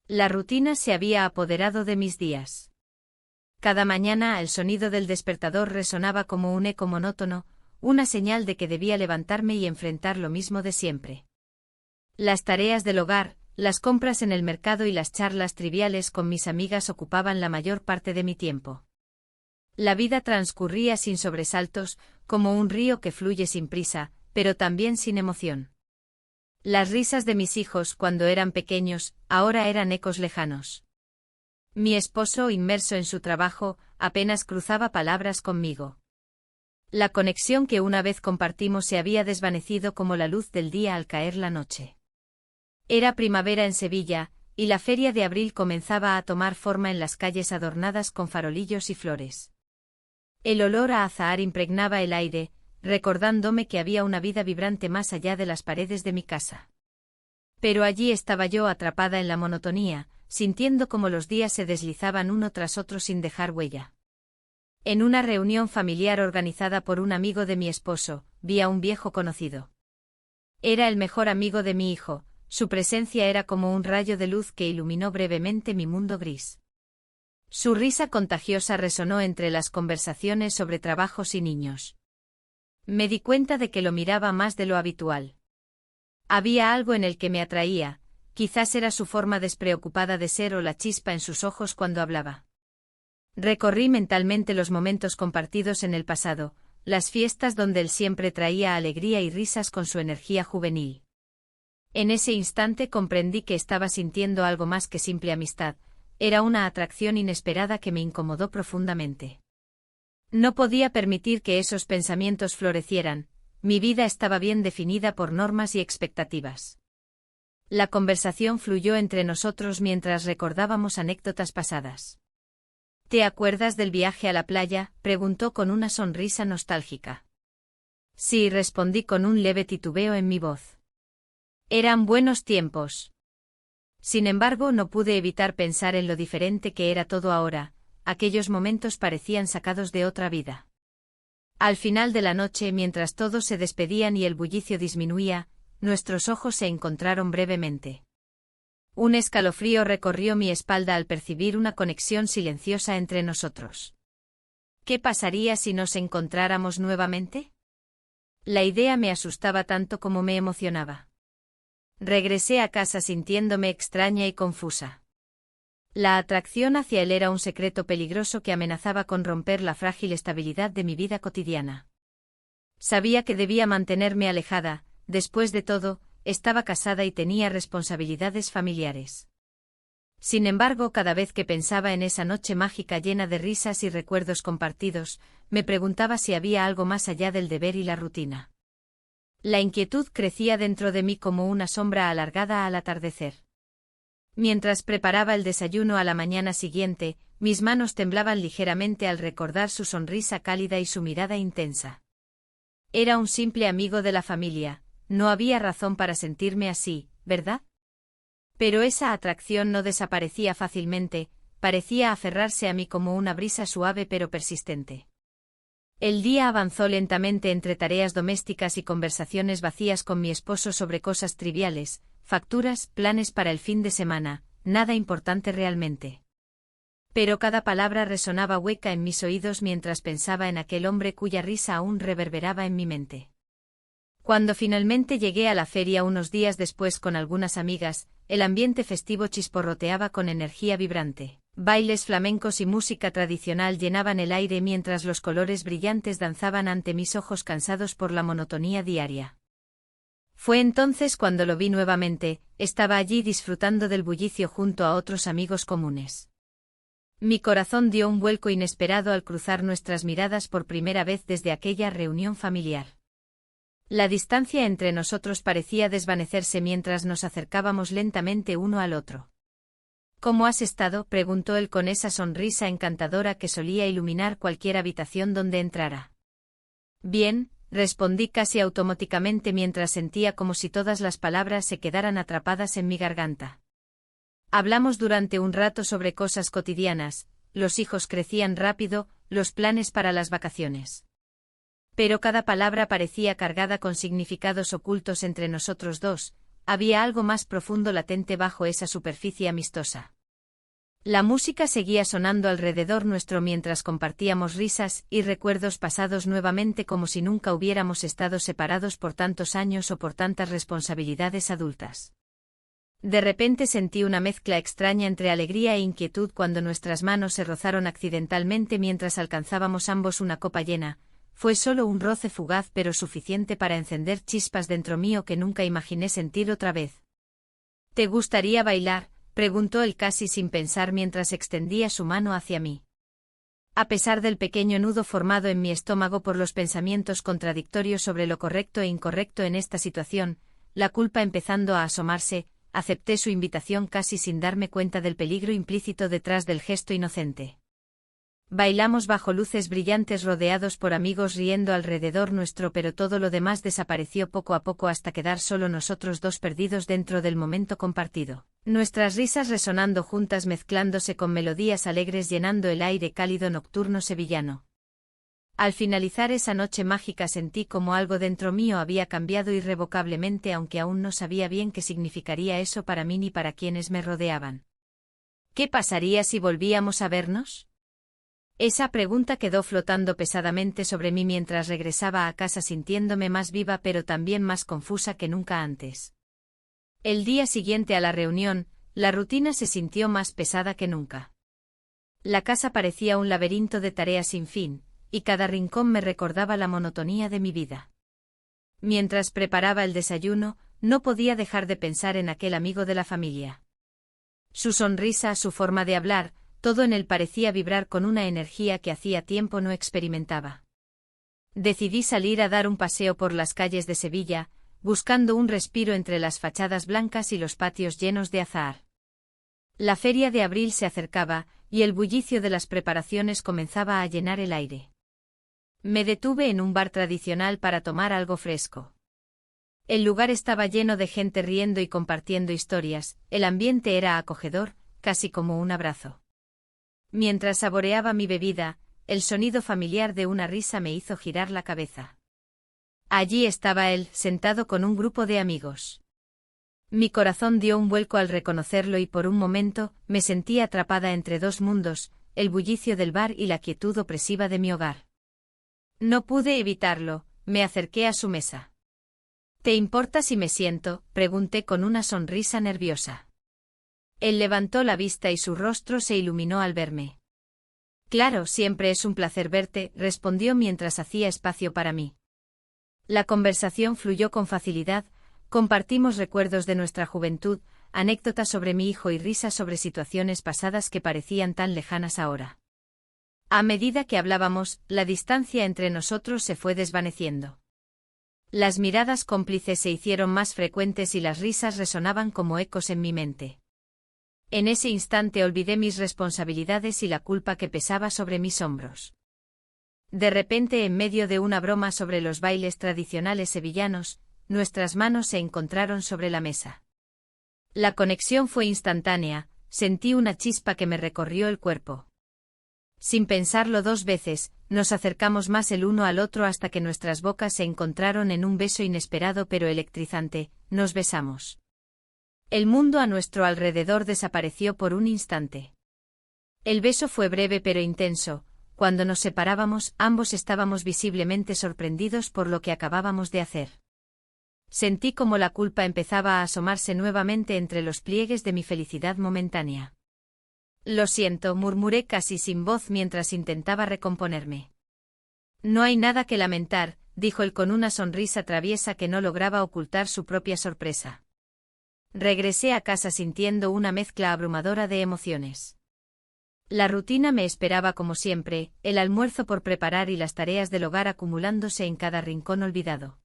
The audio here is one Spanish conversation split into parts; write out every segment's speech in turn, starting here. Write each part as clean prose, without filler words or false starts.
La rutina se había apoderado de mis días. Cada mañana el sonido del despertador resonaba como un eco monótono, una señal de que debía levantarme y enfrentar lo mismo de siempre. Las tareas del hogar, las compras en el mercado y las charlas triviales con mis amigas ocupaban la mayor parte de mi tiempo. La vida transcurría sin sobresaltos, como un río que fluye sin prisa, pero también sin emoción. Las risas de mis hijos cuando eran pequeños, ahora eran ecos lejanos. Mi esposo, inmerso en su trabajo, apenas cruzaba palabras conmigo. La conexión que una vez compartimos se había desvanecido como la luz del día al caer la noche. Era primavera en Sevilla, y la feria de abril comenzaba a tomar forma en las calles adornadas con farolillos y flores. El olor a azahar impregnaba el aire, recordándome que había una vida vibrante más allá de las paredes de mi casa. Pero allí estaba yo atrapada en la monotonía, sintiendo cómo los días se deslizaban uno tras otro sin dejar huella. En una reunión familiar organizada por un amigo de mi esposo, vi a un viejo conocido. Era el mejor amigo de mi hijo, su presencia era como un rayo de luz que iluminó brevemente mi mundo gris. Su risa contagiosa resonó entre las conversaciones sobre trabajos y niños. Me di cuenta de que lo miraba más de lo habitual. Había algo en el que me atraía, quizás era su forma despreocupada de ser o la chispa en sus ojos cuando hablaba. Recorrí mentalmente los momentos compartidos en el pasado, las fiestas donde él siempre traía alegría y risas con su energía juvenil. En ese instante comprendí que estaba sintiendo algo más que simple amistad, era una atracción inesperada que me incomodó profundamente. No podía permitir que esos pensamientos florecieran, mi vida estaba bien definida por normas y expectativas. La conversación fluyó entre nosotros mientras recordábamos anécdotas pasadas. ¿Te acuerdas del viaje a la playa?, preguntó con una sonrisa nostálgica. Sí, respondí con un leve titubeo en mi voz. Eran buenos tiempos. Sin embargo, no pude evitar pensar en lo diferente que era todo ahora, aquellos momentos parecían sacados de otra vida. Al final de la noche, mientras todos se despedían y el bullicio disminuía, nuestros ojos se encontraron brevemente. Un escalofrío recorrió mi espalda al percibir una conexión silenciosa entre nosotros. ¿Qué pasaría si nos encontráramos nuevamente? La idea me asustaba tanto como me emocionaba. Regresé a casa sintiéndome extraña y confusa. La atracción hacia él era un secreto peligroso que amenazaba con romper la frágil estabilidad de mi vida cotidiana. Sabía que debía mantenerme alejada, después de todo, estaba casada y tenía responsabilidades familiares. Sin embargo, cada vez que pensaba en esa noche mágica llena de risas y recuerdos compartidos, me preguntaba si había algo más allá del deber y la rutina. La inquietud crecía dentro de mí como una sombra alargada al atardecer. Mientras preparaba el desayuno a la mañana siguiente, mis manos temblaban ligeramente al recordar su sonrisa cálida y su mirada intensa. Era un simple amigo de la familia, no había razón para sentirme así, ¿verdad? Pero esa atracción no desaparecía fácilmente, parecía aferrarse a mí como una brisa suave pero persistente. El día avanzó lentamente entre tareas domésticas y conversaciones vacías con mi esposo sobre cosas triviales, facturas, planes para el fin de semana, nada importante realmente. Pero cada palabra resonaba hueca en mis oídos mientras pensaba en aquel hombre cuya risa aún reverberaba en mi mente. Cuando finalmente llegué a la feria unos días después con algunas amigas, el ambiente festivo chisporroteaba con energía vibrante. Bailes flamencos y música tradicional llenaban el aire mientras los colores brillantes danzaban ante mis ojos cansados por la monotonía diaria. Fue entonces cuando lo vi nuevamente, estaba allí disfrutando del bullicio junto a otros amigos comunes. Mi corazón dio un vuelco inesperado al cruzar nuestras miradas por primera vez desde aquella reunión familiar. La distancia entre nosotros parecía desvanecerse mientras nos acercábamos lentamente uno al otro. ¿Cómo has estado?, preguntó él con esa sonrisa encantadora que solía iluminar cualquier habitación donde entrara. Bien, respondí casi automáticamente mientras sentía como si todas las palabras se quedaran atrapadas en mi garganta. Hablamos durante un rato sobre cosas cotidianas, los hijos crecían rápido, los planes para las vacaciones. Pero cada palabra parecía cargada con significados ocultos entre nosotros dos, había algo más profundo latente bajo esa superficie amistosa. La música seguía sonando alrededor nuestro mientras compartíamos risas y recuerdos pasados nuevamente como si nunca hubiéramos estado separados por tantos años o por tantas responsabilidades adultas. De repente sentí una mezcla extraña entre alegría e inquietud cuando nuestras manos se rozaron accidentalmente mientras alcanzábamos ambos una copa llena. Fue solo un roce fugaz pero suficiente para encender chispas dentro mío que nunca imaginé sentir otra vez. ¿Te gustaría bailar?, preguntó él casi sin pensar mientras extendía su mano hacia mí. A pesar del pequeño nudo formado en mi estómago por los pensamientos contradictorios sobre lo correcto e incorrecto en esta situación, la culpa empezando a asomarse, acepté su invitación casi sin darme cuenta del peligro implícito detrás del gesto inocente. Bailamos bajo luces brillantes rodeados por amigos riendo alrededor nuestro, pero todo lo demás desapareció poco a poco hasta quedar solo nosotros dos perdidos dentro del momento compartido. Nuestras risas resonando juntas mezclándose con melodías alegres llenando el aire cálido nocturno sevillano. Al finalizar esa noche mágica sentí como algo dentro mío había cambiado irrevocablemente, aunque aún no sabía bien qué significaría eso para mí ni para quienes me rodeaban. ¿Qué pasaría si volvíamos a vernos? Esa pregunta quedó flotando pesadamente sobre mí mientras regresaba a casa sintiéndome más viva pero también más confusa que nunca antes. El día siguiente a la reunión, la rutina se sintió más pesada que nunca. La casa parecía un laberinto de tareas sin fin, y cada rincón me recordaba la monotonía de mi vida. Mientras preparaba el desayuno, no podía dejar de pensar en aquel amigo de la familia. Su sonrisa, su forma de hablar, todo en él parecía vibrar con una energía que hacía tiempo no experimentaba. Decidí salir a dar un paseo por las calles de Sevilla, buscando un respiro entre las fachadas blancas y los patios llenos de azahar. La feria de abril se acercaba, y el bullicio de las preparaciones comenzaba a llenar el aire. Me detuve en un bar tradicional para tomar algo fresco. El lugar estaba lleno de gente riendo y compartiendo historias, el ambiente era acogedor, casi como un abrazo. Mientras saboreaba mi bebida, el sonido familiar de una risa me hizo girar la cabeza. Allí estaba él, sentado con un grupo de amigos. Mi corazón dio un vuelco al reconocerlo y por un momento me sentí atrapada entre dos mundos, el bullicio del bar y la quietud opresiva de mi hogar. No pude evitarlo, me acerqué a su mesa. ¿Te importa si me siento?, pregunté con una sonrisa nerviosa. Él levantó la vista y su rostro se iluminó al verme. Claro, siempre es un placer verte, respondió mientras hacía espacio para mí. La conversación fluyó con facilidad, compartimos recuerdos de nuestra juventud, anécdotas sobre mi hijo y risas sobre situaciones pasadas que parecían tan lejanas ahora. A medida que hablábamos, la distancia entre nosotros se fue desvaneciendo. Las miradas cómplices se hicieron más frecuentes y las risas resonaban como ecos en mi mente. En ese instante olvidé mis responsabilidades y la culpa que pesaba sobre mis hombros. De repente, en medio de una broma sobre los bailes tradicionales sevillanos, nuestras manos se encontraron sobre la mesa. La conexión fue instantánea, sentí una chispa que me recorrió el cuerpo. Sin pensarlo dos veces, nos acercamos más el uno al otro hasta que nuestras bocas se encontraron en un beso inesperado pero electrizante, nos besamos. El mundo a nuestro alrededor desapareció por un instante. El beso fue breve pero intenso. Cuando nos separábamos, ambos estábamos visiblemente sorprendidos por lo que acabábamos de hacer. Sentí como la culpa empezaba a asomarse nuevamente entre los pliegues de mi felicidad momentánea. Lo siento, murmuré casi sin voz mientras intentaba recomponerme. No hay nada que lamentar, dijo él con una sonrisa traviesa que no lograba ocultar su propia sorpresa. Regresé a casa sintiendo una mezcla abrumadora de emociones. La rutina me esperaba como siempre, el almuerzo por preparar y las tareas del hogar acumulándose en cada rincón olvidado.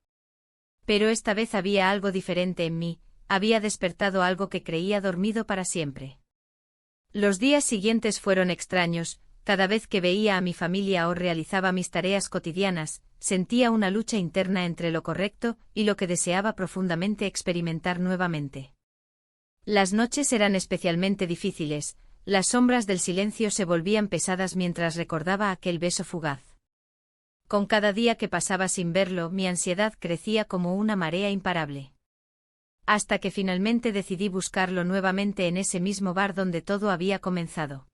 Pero esta vez había algo diferente en mí, había despertado algo que creía dormido para siempre. Los días siguientes fueron extraños, cada vez que veía a mi familia o realizaba mis tareas cotidianas, sentía una lucha interna entre lo correcto y lo que deseaba profundamente experimentar nuevamente. Las noches eran especialmente difíciles, las sombras del silencio se volvían pesadas mientras recordaba aquel beso fugaz. Con cada día que pasaba sin verlo, mi ansiedad crecía como una marea imparable. hasta que finalmente decidí buscarlo nuevamente en ese mismo bar donde todo había comenzado.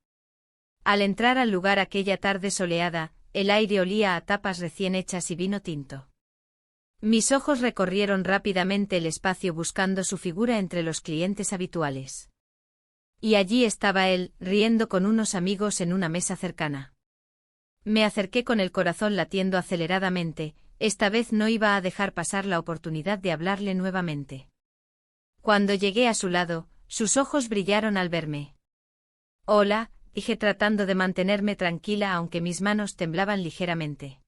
Al entrar al lugar aquella tarde soleada, el aire olía a tapas recién hechas y vino tinto. Mis ojos recorrieron rápidamente el espacio buscando su figura entre los clientes habituales. Y allí estaba él, riendo con unos amigos en una mesa cercana. Me acerqué con el corazón latiendo aceleradamente, esta vez no iba a dejar pasar la oportunidad de hablarle nuevamente. Cuando llegué a su lado, sus ojos brillaron al verme. «Hola», dije tratando de mantenerme tranquila aunque mis manos temblaban ligeramente.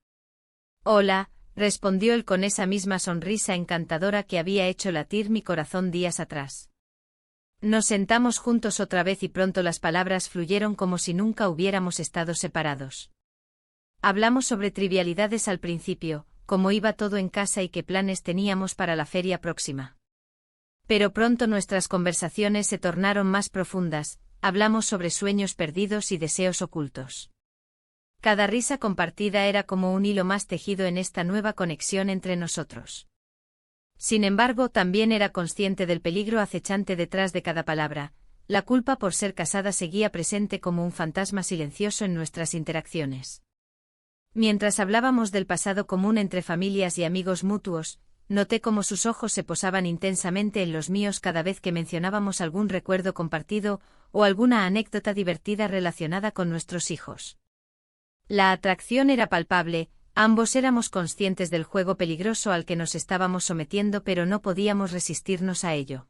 «Hola», respondió él con esa misma sonrisa encantadora que había hecho latir mi corazón días atrás. Nos sentamos juntos otra vez y pronto las palabras fluyeron como si nunca hubiéramos estado separados. Hablamos sobre trivialidades al principio, cómo iba todo en casa y qué planes teníamos para la feria próxima. Pero pronto nuestras conversaciones se tornaron más profundas, hablamos sobre sueños perdidos y deseos ocultos. Cada risa compartida era como un hilo más tejido en esta nueva conexión entre nosotros. Sin embargo, también era consciente del peligro acechante detrás de cada palabra. La culpa por ser casada seguía presente como un fantasma silencioso en nuestras interacciones. Mientras hablábamos del pasado común entre familias y amigos mutuos, noté cómo sus ojos se posaban intensamente en los míos cada vez que mencionábamos algún recuerdo compartido o alguna anécdota divertida relacionada con nuestros hijos. La atracción era palpable, ambos éramos conscientes del juego peligroso al que nos estábamos sometiendo pero no podíamos resistirnos a ello.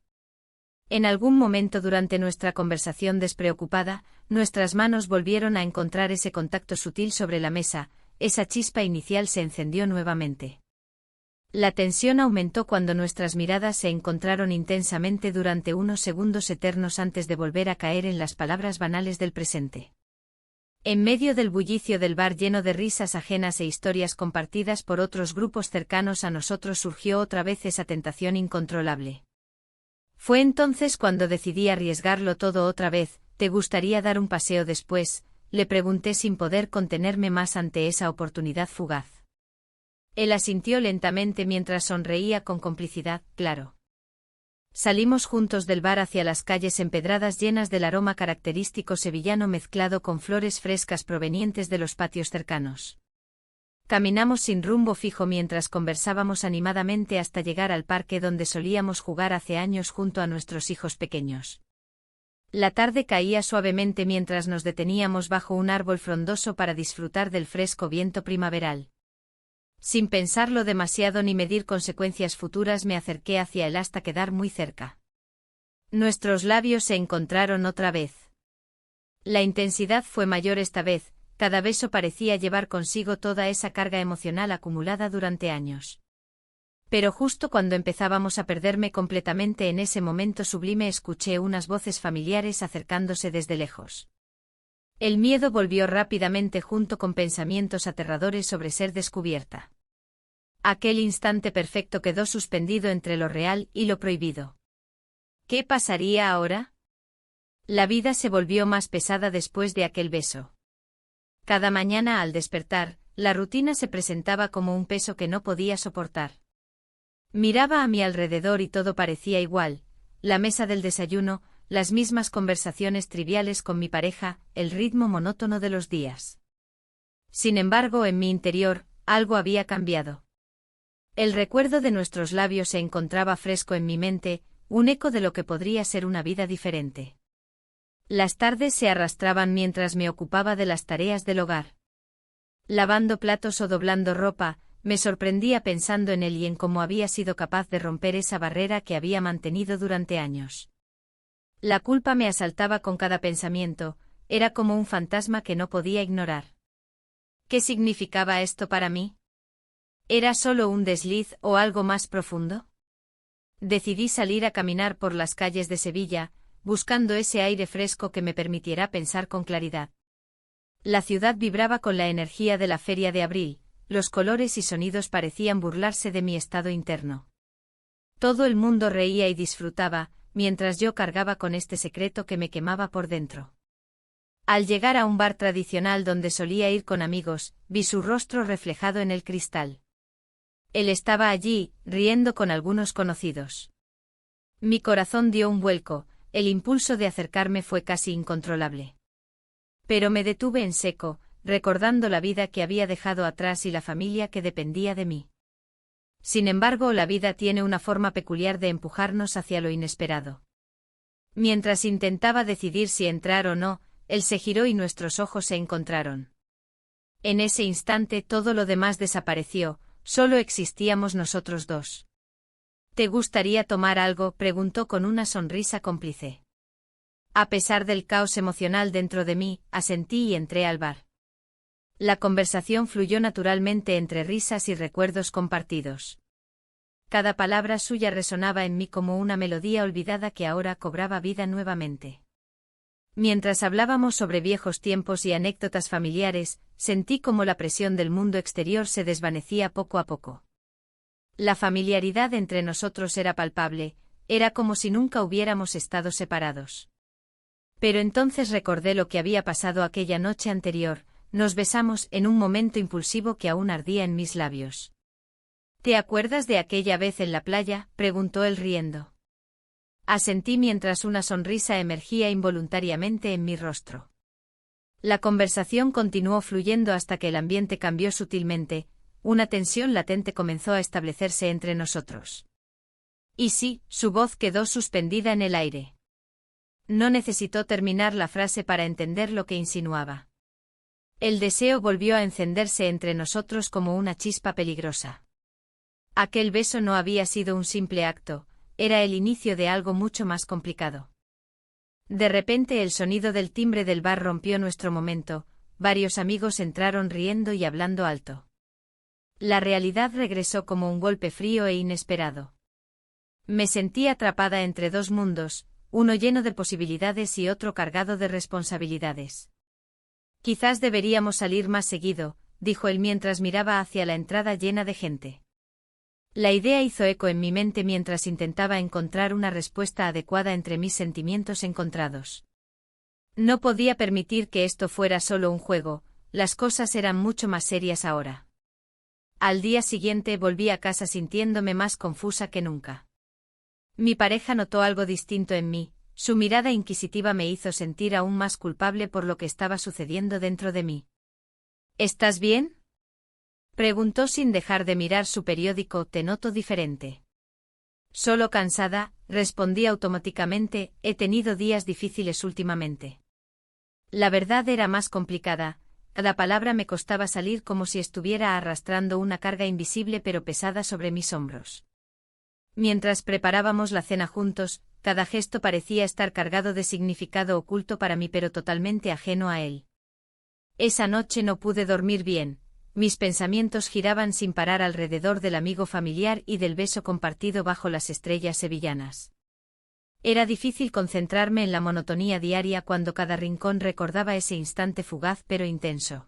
En algún momento durante nuestra conversación despreocupada, nuestras manos volvieron a encontrar ese contacto sutil sobre la mesa, esa chispa inicial se encendió nuevamente. La tensión aumentó cuando nuestras miradas se encontraron intensamente durante unos segundos eternos antes de volver a caer en las palabras banales del presente. En medio del bullicio del bar lleno de risas ajenas e historias compartidas por otros grupos cercanos a nosotros surgió otra vez esa tentación incontrolable. Fue entonces cuando decidí arriesgarlo todo otra vez. ¿Te gustaría dar un paseo después?, le pregunté sin poder contenerme más ante esa oportunidad fugaz. Él asintió lentamente mientras sonreía con complicidad, claro. Salimos juntos del bar hacia las calles empedradas llenas del aroma característico sevillano mezclado con flores frescas provenientes de los patios cercanos. Caminamos sin rumbo fijo mientras conversábamos animadamente hasta llegar al parque donde solíamos jugar hace años junto a nuestros hijos pequeños. La tarde caía suavemente mientras nos deteníamos bajo un árbol frondoso para disfrutar del fresco viento primaveral. Sin pensarlo demasiado ni medir consecuencias futuras me acerqué hacia él hasta quedar muy cerca. Nuestros labios se encontraron otra vez. La intensidad fue mayor esta vez, cada beso parecía llevar consigo toda esa carga emocional acumulada durante años. Pero justo cuando empezábamos a perderme completamente en ese momento sublime escuché unas voces familiares acercándose desde lejos. El miedo volvió rápidamente junto con pensamientos aterradores sobre ser descubierta. Aquel instante perfecto quedó suspendido entre lo real y lo prohibido. ¿Qué pasaría ahora? La vida se volvió más pesada después de aquel beso. Cada mañana al despertar, la rutina se presentaba como un peso que no podía soportar. Miraba a mi alrededor y todo parecía igual, la mesa del desayuno, las mismas conversaciones triviales con mi pareja, el ritmo monótono de los días. Sin embargo, en mi interior, algo había cambiado. El recuerdo de nuestros labios se encontraba fresco en mi mente, un eco de lo que podría ser una vida diferente. Las tardes se arrastraban mientras me ocupaba de las tareas del hogar. Lavando platos o doblando ropa, me sorprendía pensando en él y en cómo había sido capaz de romper esa barrera que había mantenido durante años. La culpa me asaltaba con cada pensamiento, era como un fantasma que no podía ignorar. ¿Qué significaba esto para mí? ¿Era solo un desliz o algo más profundo? Decidí salir a caminar por las calles de Sevilla, buscando ese aire fresco que me permitiera pensar con claridad. La ciudad vibraba con la energía de la feria de abril, los colores y sonidos parecían burlarse de mi estado interno. Todo el mundo reía y disfrutaba, mientras yo cargaba con este secreto que me quemaba por dentro. Al llegar a un bar tradicional donde solía ir con amigos, vi su rostro reflejado en el cristal. Él estaba allí, riendo con algunos conocidos. Mi corazón dio un vuelco, el impulso de acercarme fue casi incontrolable. Pero me detuve en seco, recordando la vida que había dejado atrás y la familia que dependía de mí. Sin embargo, la vida tiene una forma peculiar de empujarnos hacia lo inesperado. Mientras intentaba decidir si entrar o no, él se giró y nuestros ojos se encontraron. En ese instante todo lo demás desapareció, solo existíamos nosotros dos. ¿Te gustaría tomar algo?, preguntó con una sonrisa cómplice. A pesar del caos emocional dentro de mí, asentí y entré al bar. La conversación fluyó naturalmente entre risas y recuerdos compartidos. Cada palabra suya resonaba en mí como una melodía olvidada que ahora cobraba vida nuevamente. Mientras hablábamos sobre viejos tiempos y anécdotas familiares, sentí como la presión del mundo exterior se desvanecía poco a poco. La familiaridad entre nosotros era palpable, era como si nunca hubiéramos estado separados. Pero entonces recordé lo que había pasado aquella noche anterior, nos besamos en un momento impulsivo que aún ardía en mis labios. ¿Te acuerdas de aquella vez en la playa?, preguntó él riendo. Asentí mientras una sonrisa emergía involuntariamente en mi rostro. La conversación continuó fluyendo hasta que el ambiente cambió sutilmente, una tensión latente comenzó a establecerse entre nosotros. Y sí, su voz quedó suspendida en el aire. No necesitó terminar la frase para entender lo que insinuaba. El deseo volvió a encenderse entre nosotros como una chispa peligrosa. Aquel beso no había sido un simple acto, era el inicio de algo mucho más complicado. De repente el sonido del timbre del bar rompió nuestro momento, varios amigos entraron riendo y hablando alto. La realidad regresó como un golpe frío e inesperado. Me sentí atrapada entre dos mundos, uno lleno de posibilidades y otro cargado de responsabilidades. Quizás deberíamos salir más seguido, dijo él mientras miraba hacia la entrada llena de gente. La idea hizo eco en mi mente mientras intentaba encontrar una respuesta adecuada entre mis sentimientos encontrados. No podía permitir que esto fuera solo un juego, las cosas eran mucho más serias ahora. Al día siguiente volví a casa sintiéndome más confusa que nunca. Mi pareja notó algo distinto en mí, su mirada inquisitiva me hizo sentir aún más culpable por lo que estaba sucediendo dentro de mí. ¿Estás bien?, preguntó sin dejar de mirar su periódico. Te noto diferente. Solo cansada, respondí automáticamente, he tenido días difíciles últimamente. La verdad era más complicada, cada palabra me costaba salir como si estuviera arrastrando una carga invisible pero pesada sobre mis hombros. Mientras preparábamos la cena juntos, cada gesto parecía estar cargado de significado oculto para mí pero totalmente ajeno a él. Esa noche no pude dormir bien. Mis pensamientos giraban sin parar alrededor del amigo familiar y del beso compartido bajo las estrellas sevillanas. Era difícil concentrarme en la monotonía diaria cuando cada rincón recordaba ese instante fugaz pero intenso.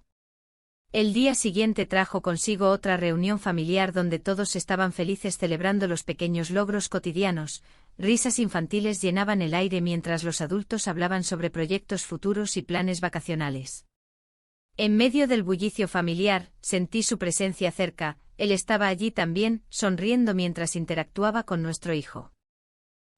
El día siguiente trajo consigo otra reunión familiar donde todos estaban felices celebrando los pequeños logros cotidianos, risas infantiles llenaban el aire mientras los adultos hablaban sobre proyectos futuros y planes vacacionales. En medio del bullicio familiar, sentí su presencia cerca, él estaba allí también, sonriendo mientras interactuaba con nuestro hijo.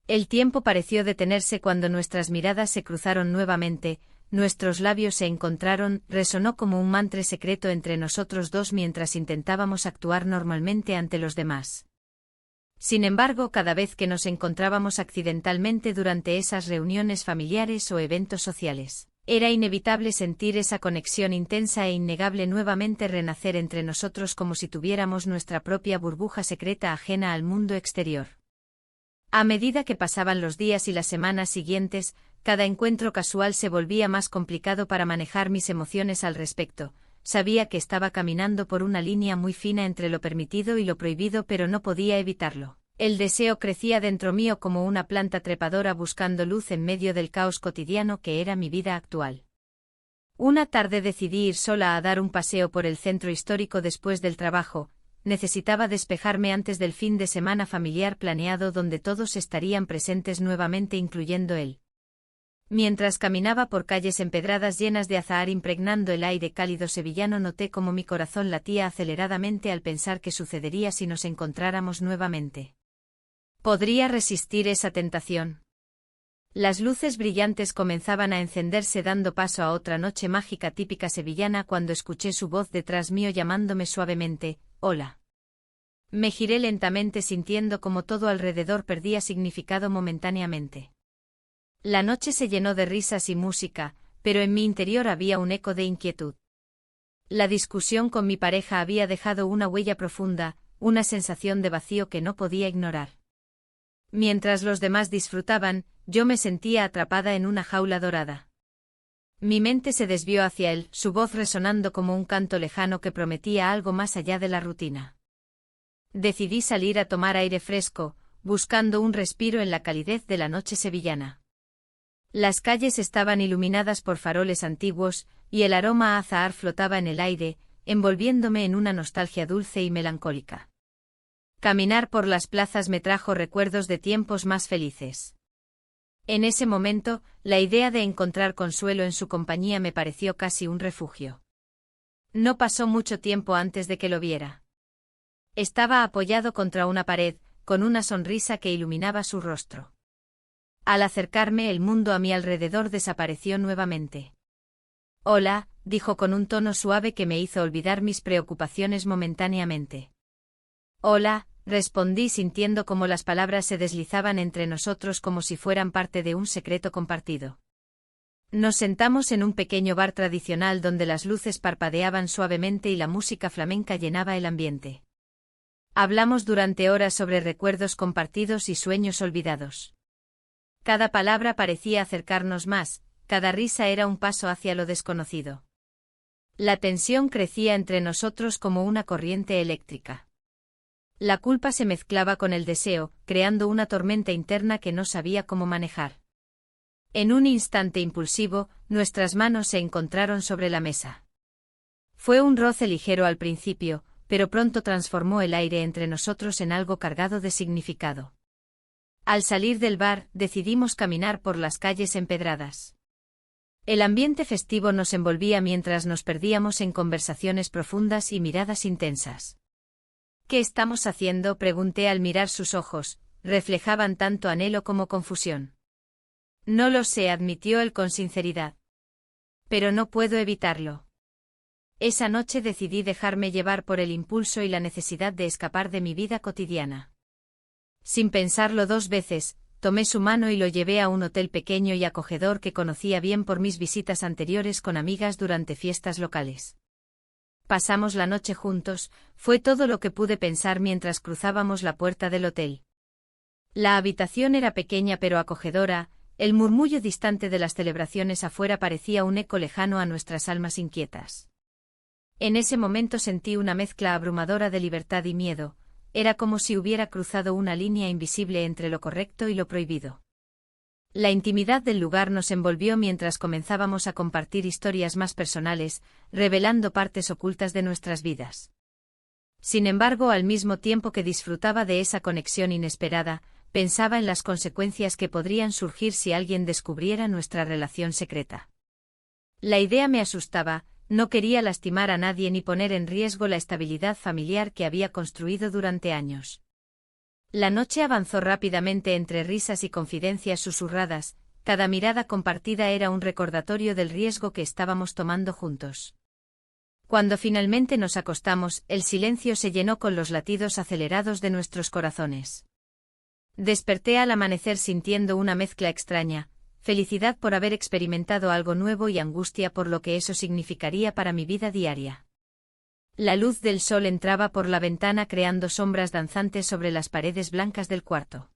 El tiempo pareció detenerse cuando nuestras miradas se cruzaron nuevamente, nuestros labios se encontraron, resonó como un mantra secreto entre nosotros dos mientras intentábamos actuar normalmente ante los demás. Sin embargo, cada vez que nos encontrábamos accidentalmente durante esas reuniones familiares o eventos sociales, era inevitable sentir esa conexión intensa e innegable nuevamente renacer entre nosotros como si tuviéramos nuestra propia burbuja secreta ajena al mundo exterior. A medida que pasaban los días y las semanas siguientes, cada encuentro casual se volvía más complicado para manejar mis emociones al respecto. Sabía que estaba caminando por una línea muy fina entre lo permitido y lo prohibido, pero no podía evitarlo. El deseo crecía dentro mío como una planta trepadora buscando luz en medio del caos cotidiano que era mi vida actual. Una tarde decidí ir sola a dar un paseo por el centro histórico después del trabajo. Necesitaba despejarme antes del fin de semana familiar planeado donde todos estarían presentes nuevamente, incluyendo él. Mientras caminaba por calles empedradas llenas de azahar impregnando el aire cálido sevillano, noté cómo mi corazón latía aceleradamente al pensar qué sucedería si nos encontráramos nuevamente. Podría resistir esa tentación. Las luces brillantes comenzaban a encenderse dando paso a otra noche mágica típica sevillana cuando escuché su voz detrás mío llamándome suavemente, «Hola». Me giré lentamente sintiendo como todo alrededor perdía significado momentáneamente. La noche se llenó de risas y música, pero en mi interior había un eco de inquietud. La discusión con mi pareja había dejado una huella profunda, una sensación de vacío que no podía ignorar. Mientras los demás disfrutaban, yo me sentía atrapada en una jaula dorada. Mi mente se desvió hacia él, su voz resonando como un canto lejano que prometía algo más allá de la rutina. Decidí salir a tomar aire fresco, buscando un respiro en la calidez de la noche sevillana. Las calles estaban iluminadas por faroles antiguos, y el aroma a azahar flotaba en el aire, envolviéndome en una nostalgia dulce y melancólica. Caminar por las plazas me trajo recuerdos de tiempos más felices. En ese momento, la idea de encontrar consuelo en su compañía me pareció casi un refugio. No pasó mucho tiempo antes de que lo viera. Estaba apoyado contra una pared, con una sonrisa que iluminaba su rostro. Al acercarme, el mundo a mi alrededor desapareció nuevamente. «Hola», dijo con un tono suave que me hizo olvidar mis preocupaciones momentáneamente. «Hola», respondí sintiendo como las palabras se deslizaban entre nosotros como si fueran parte de un secreto compartido. Nos sentamos en un pequeño bar tradicional donde las luces parpadeaban suavemente y la música flamenca llenaba el ambiente. Hablamos durante horas sobre recuerdos compartidos y sueños olvidados. Cada palabra parecía acercarnos más, cada risa era un paso hacia lo desconocido. La tensión crecía entre nosotros como una corriente eléctrica. La culpa se mezclaba con el deseo, creando una tormenta interna que no sabía cómo manejar. En un instante impulsivo, nuestras manos se encontraron sobre la mesa. Fue un roce ligero al principio, pero pronto transformó el aire entre nosotros en algo cargado de significado. Al salir del bar, decidimos caminar por las calles empedradas. El ambiente festivo nos envolvía mientras nos perdíamos en conversaciones profundas y miradas intensas. «¿Qué estamos haciendo?», pregunté al mirar sus ojos, reflejaban tanto anhelo como confusión. «No lo sé», admitió él con sinceridad. «Pero no puedo evitarlo». Esa noche decidí dejarme llevar por el impulso y la necesidad de escapar de mi vida cotidiana. Sin pensarlo dos veces, tomé su mano y lo llevé a un hotel pequeño y acogedor que conocía bien por mis visitas anteriores con amigas durante fiestas locales. Pasamos la noche juntos, fue todo lo que pude pensar mientras cruzábamos la puerta del hotel. La habitación era pequeña pero acogedora, el murmullo distante de las celebraciones afuera parecía un eco lejano a nuestras almas inquietas. En ese momento sentí una mezcla abrumadora de libertad y miedo, era como si hubiera cruzado una línea invisible entre lo correcto y lo prohibido. La intimidad del lugar nos envolvió mientras comenzábamos a compartir historias más personales, revelando partes ocultas de nuestras vidas. Sin embargo, al mismo tiempo que disfrutaba de esa conexión inesperada, pensaba en las consecuencias que podrían surgir si alguien descubriera nuestra relación secreta. La idea me asustaba, no quería lastimar a nadie ni poner en riesgo la estabilidad familiar que había construido durante años. La noche avanzó rápidamente entre risas y confidencias susurradas, cada mirada compartida era un recordatorio del riesgo que estábamos tomando juntos. Cuando finalmente nos acostamos, el silencio se llenó con los latidos acelerados de nuestros corazones. Desperté al amanecer sintiendo una mezcla extraña, felicidad por haber experimentado algo nuevo y angustia por lo que eso significaría para mi vida diaria. La luz del sol entraba por la ventana creando sombras danzantes sobre las paredes blancas del cuarto.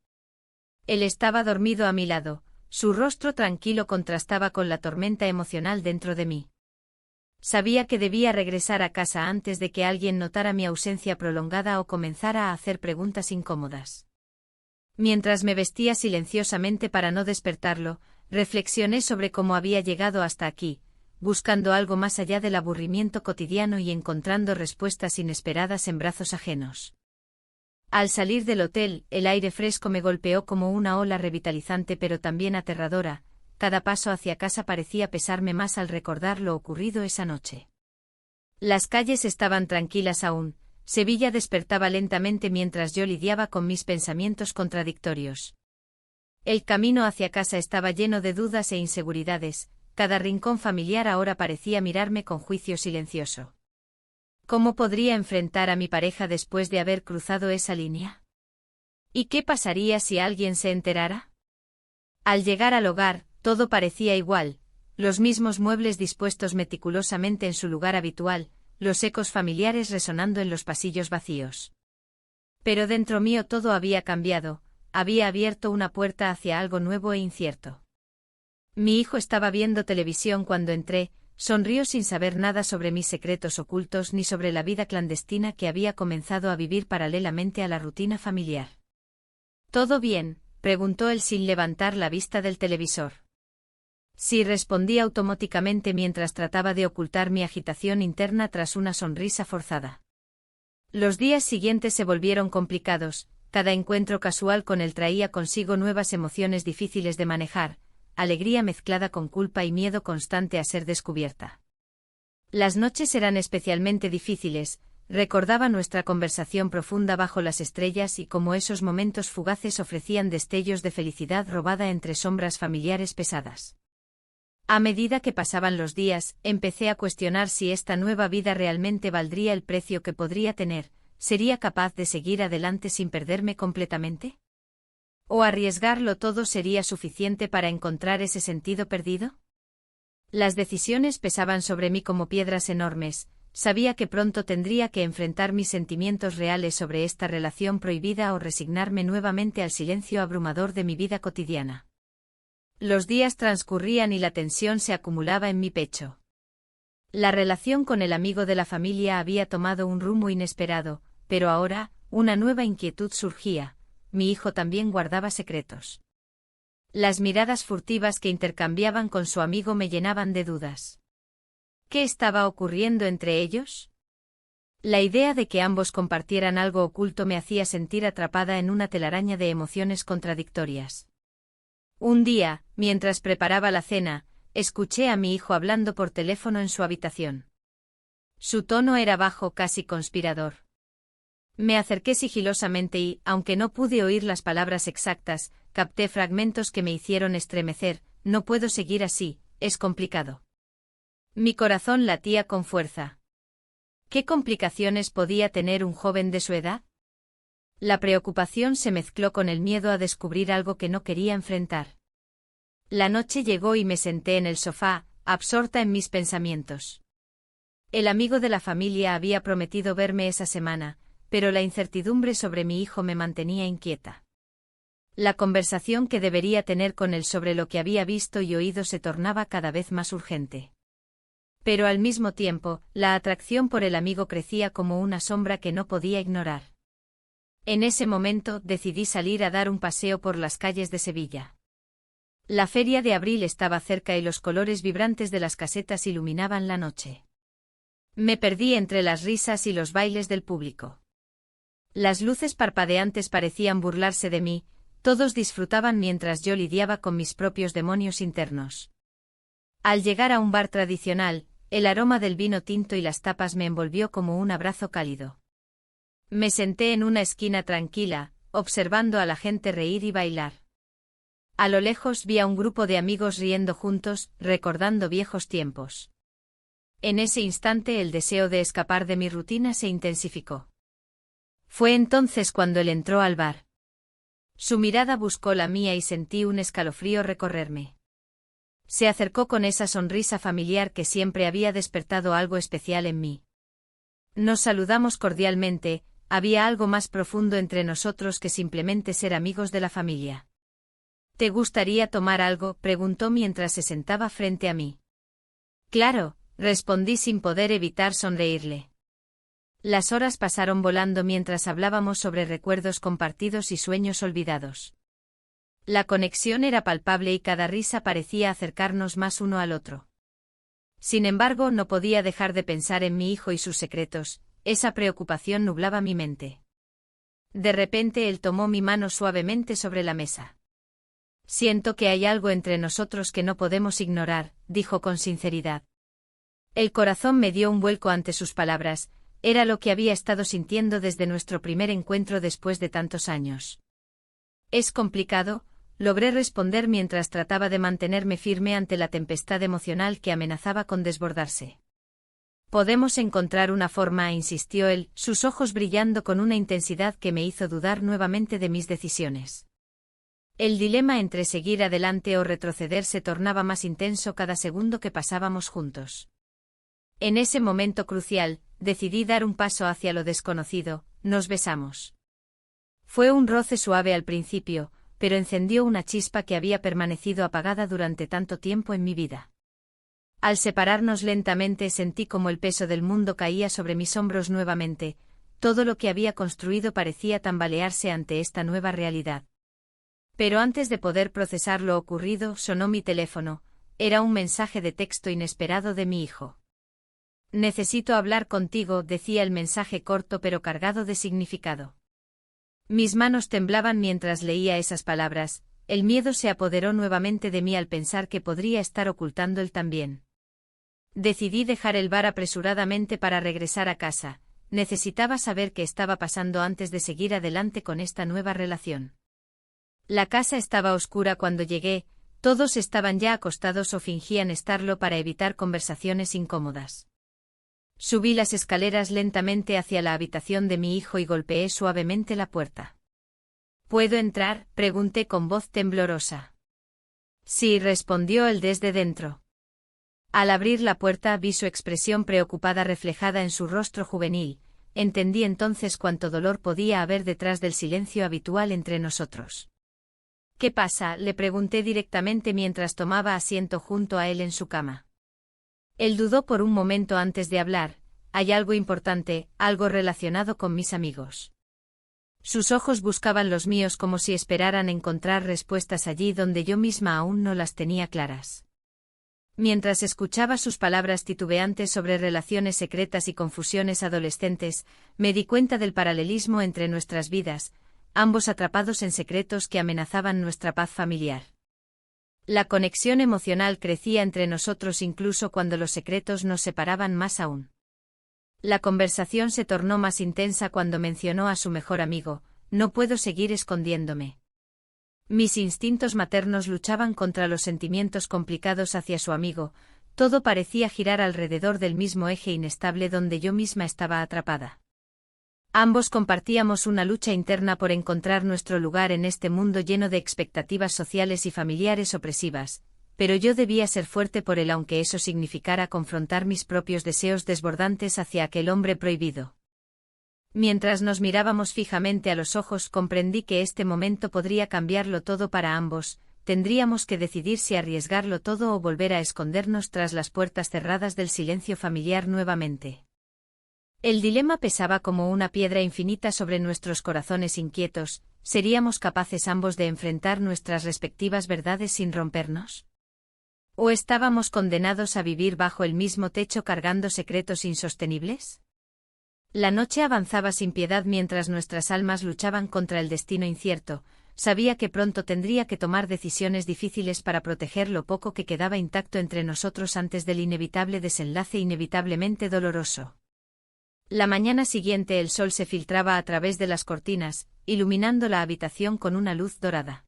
Él estaba dormido a mi lado, su rostro tranquilo contrastaba con la tormenta emocional dentro de mí. Sabía que debía regresar a casa antes de que alguien notara mi ausencia prolongada o comenzara a hacer preguntas incómodas. Mientras me vestía silenciosamente para no despertarlo, reflexioné sobre cómo había llegado hasta aquí, buscando algo más allá del aburrimiento cotidiano y encontrando respuestas inesperadas en brazos ajenos. Al salir del hotel, el aire fresco me golpeó como una ola revitalizante pero también aterradora, cada paso hacia casa parecía pesarme más al recordar lo ocurrido esa noche. Las calles estaban tranquilas aún, Sevilla despertaba lentamente mientras yo lidiaba con mis pensamientos contradictorios. El camino hacia casa estaba lleno de dudas e inseguridades, cada rincón familiar ahora parecía mirarme con juicio silencioso. ¿Cómo podría enfrentar a mi pareja después de haber cruzado esa línea? ¿Y qué pasaría si alguien se enterara? Al llegar al hogar, todo parecía igual, los mismos muebles dispuestos meticulosamente en su lugar habitual, los ecos familiares resonando en los pasillos vacíos. Pero dentro mío todo había cambiado, había abierto una puerta hacia algo nuevo e incierto. Mi hijo estaba viendo televisión cuando entré, sonrió sin saber nada sobre mis secretos ocultos ni sobre la vida clandestina que había comenzado a vivir paralelamente a la rutina familiar. ¿Todo bien?, preguntó él sin levantar la vista del televisor. Sí, respondí automáticamente mientras trataba de ocultar mi agitación interna tras una sonrisa forzada. Los días siguientes se volvieron complicados, cada encuentro casual con él traía consigo nuevas emociones difíciles de manejar, alegría mezclada con culpa y miedo constante a ser descubierta. Las noches eran especialmente difíciles, recordaba nuestra conversación profunda bajo las estrellas y cómo esos momentos fugaces ofrecían destellos de felicidad robada entre sombras familiares pesadas. A medida que pasaban los días, empecé a cuestionar si esta nueva vida realmente valdría el precio que podría tener, ¿sería capaz de seguir adelante sin perderme completamente? ¿O arriesgarlo todo sería suficiente para encontrar ese sentido perdido? Las decisiones pesaban sobre mí como piedras enormes, sabía que pronto tendría que enfrentar mis sentimientos reales sobre esta relación prohibida o resignarme nuevamente al silencio abrumador de mi vida cotidiana. Los días transcurrían y la tensión se acumulaba en mi pecho. La relación con el amigo de la familia había tomado un rumbo inesperado, pero ahora, una nueva inquietud surgía, mi hijo también guardaba secretos. Las miradas furtivas que intercambiaban con su amigo me llenaban de dudas. ¿Qué estaba ocurriendo entre ellos? La idea de que ambos compartieran algo oculto me hacía sentir atrapada en una telaraña de emociones contradictorias. Un día, mientras preparaba la cena, escuché a mi hijo hablando por teléfono en su habitación. Su tono era bajo, casi conspirador. Me acerqué sigilosamente y, aunque no pude oír las palabras exactas, capté fragmentos que me hicieron estremecer. No puedo seguir así, es complicado. Mi corazón latía con fuerza. ¿Qué complicaciones podía tener un joven de su edad? La preocupación se mezcló con el miedo a descubrir algo que no quería enfrentar. La noche llegó y me senté en el sofá, absorta en mis pensamientos. El amigo de la familia había prometido verme esa semana, pero la incertidumbre sobre mi hijo me mantenía inquieta. La conversación que debería tener con él sobre lo que había visto y oído se tornaba cada vez más urgente. Pero al mismo tiempo, la atracción por el amigo crecía como una sombra que no podía ignorar. En ese momento decidí salir a dar un paseo por las calles de Sevilla. La feria de abril estaba cerca y los colores vibrantes de las casetas iluminaban la noche. Me perdí entre las risas y los bailes del público. Las luces parpadeantes parecían burlarse de mí, todos disfrutaban mientras yo lidiaba con mis propios demonios internos. Al llegar a un bar tradicional, el aroma del vino tinto y las tapas me envolvió como un abrazo cálido. Me senté en una esquina tranquila, observando a la gente reír y bailar. A lo lejos vi a un grupo de amigos riendo juntos, recordando viejos tiempos. En ese instante el deseo de escapar de mi rutina se intensificó. Fue entonces cuando él entró al bar. Su mirada buscó la mía y sentí un escalofrío recorrerme. Se acercó con esa sonrisa familiar que siempre había despertado algo especial en mí. Nos saludamos cordialmente, había algo más profundo entre nosotros que simplemente ser amigos de la familia. ¿Te gustaría tomar algo?, preguntó mientras se sentaba frente a mí. Claro, respondí sin poder evitar sonreírle. Las horas pasaron volando mientras hablábamos sobre recuerdos compartidos y sueños olvidados. La conexión era palpable y cada risa parecía acercarnos más uno al otro. Sin embargo, no podía dejar de pensar en mi hijo y sus secretos, esa preocupación nublaba mi mente. De repente él tomó mi mano suavemente sobre la mesa. Siento que hay algo entre nosotros que no podemos ignorar, dijo con sinceridad. El corazón me dio un vuelco ante sus palabras, Era lo que había estado sintiendo desde nuestro primer encuentro después de tantos años. Es complicado, logré responder mientras trataba de mantenerme firme ante la tempestad emocional que amenazaba con desbordarse. Podemos encontrar una forma, insistió él, sus ojos brillando con una intensidad que me hizo dudar nuevamente de mis decisiones. El dilema entre seguir adelante o retroceder se tornaba más intenso cada segundo que pasábamos juntos. En ese momento crucial, decidí dar un paso hacia lo desconocido, nos besamos. Fue un roce suave al principio, pero encendió una chispa que había permanecido apagada durante tanto tiempo en mi vida. Al separarnos lentamente sentí como el peso del mundo caía sobre mis hombros nuevamente, todo lo que había construido parecía tambalearse ante esta nueva realidad. Pero antes de poder procesar lo ocurrido, sonó mi teléfono, era un mensaje de texto inesperado de mi hijo. Necesito hablar contigo, decía el mensaje corto pero cargado de significado. Mis manos temblaban mientras leía esas palabras, el miedo se apoderó nuevamente de mí al pensar que podría estar ocultando él también. Decidí dejar el bar apresuradamente para regresar a casa, necesitaba saber qué estaba pasando antes de seguir adelante con esta nueva relación. La casa estaba oscura cuando llegué, todos estaban ya acostados o fingían estarlo para evitar conversaciones incómodas. Subí las escaleras lentamente hacia la habitación de mi hijo y golpeé suavemente la puerta. ¿Puedo entrar?, pregunté con voz temblorosa. Sí, respondió él desde dentro. Al abrir la puerta vi su expresión preocupada reflejada en su rostro juvenil, entendí entonces cuánto dolor podía haber detrás del silencio habitual entre nosotros. ¿Qué pasa?, le pregunté directamente mientras tomaba asiento junto a él en su cama. Él dudó por un momento antes de hablar. Hay algo importante, algo relacionado con mis amigos. Sus ojos buscaban los míos como si esperaran encontrar respuestas allí donde yo misma aún no las tenía claras. Mientras escuchaba sus palabras titubeantes sobre relaciones secretas y confusiones adolescentes, me di cuenta del paralelismo entre nuestras vidas, ambos atrapados en secretos que amenazaban nuestra paz familiar. La conexión emocional crecía entre nosotros incluso cuando los secretos nos separaban más aún. La conversación se tornó más intensa cuando mencionó a su mejor amigo, no puedo seguir escondiéndome. Mis instintos maternos luchaban contra los sentimientos complicados hacia su amigo, todo parecía girar alrededor del mismo eje inestable donde yo misma estaba atrapada. Ambos compartíamos una lucha interna por encontrar nuestro lugar en este mundo lleno de expectativas sociales y familiares opresivas, pero yo debía ser fuerte por él aunque eso significara confrontar mis propios deseos desbordantes hacia aquel hombre prohibido. Mientras nos mirábamos fijamente a los ojos comprendí que este momento podría cambiarlo todo para ambos, tendríamos que decidir si arriesgarlo todo o volver a escondernos tras las puertas cerradas del silencio familiar nuevamente. El dilema pesaba como una piedra infinita sobre nuestros corazones inquietos, ¿seríamos capaces ambos de enfrentar nuestras respectivas verdades sin rompernos? ¿O estábamos condenados a vivir bajo el mismo techo cargando secretos insostenibles? La noche avanzaba sin piedad mientras nuestras almas luchaban contra el destino incierto, sabía que pronto tendría que tomar decisiones difíciles para proteger lo poco que quedaba intacto entre nosotros antes del inevitable desenlace inevitablemente doloroso. La mañana siguiente el sol se filtraba a través de las cortinas, iluminando la habitación con una luz dorada.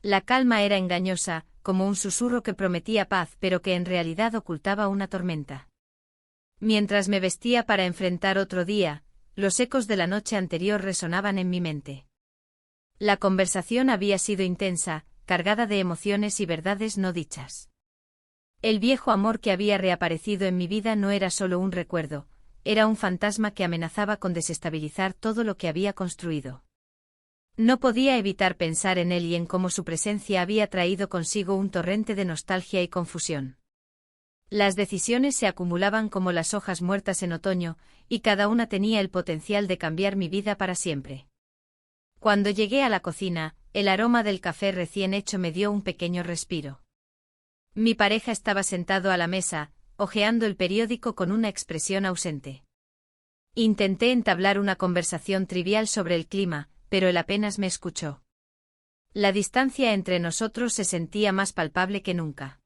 La calma era engañosa, como un susurro que prometía paz pero que en realidad ocultaba una tormenta. Mientras me vestía para enfrentar otro día, los ecos de la noche anterior resonaban en mi mente. La conversación había sido intensa, cargada de emociones y verdades no dichas. El viejo amor que había reaparecido en mi vida no era solo un recuerdo, era un fantasma que amenazaba con desestabilizar todo lo que había construido. No podía evitar pensar en él y en cómo su presencia había traído consigo un torrente de nostalgia y confusión. Las decisiones se acumulaban como las hojas muertas en otoño, y cada una tenía el potencial de cambiar mi vida para siempre. Cuando llegué a la cocina, el aroma del café recién hecho me dio un pequeño respiro. Mi pareja estaba sentado a la mesa, hojeando el periódico con una expresión ausente. Intenté entablar una conversación trivial sobre el clima, pero él apenas me escuchó. La distancia entre nosotros se sentía más palpable que nunca.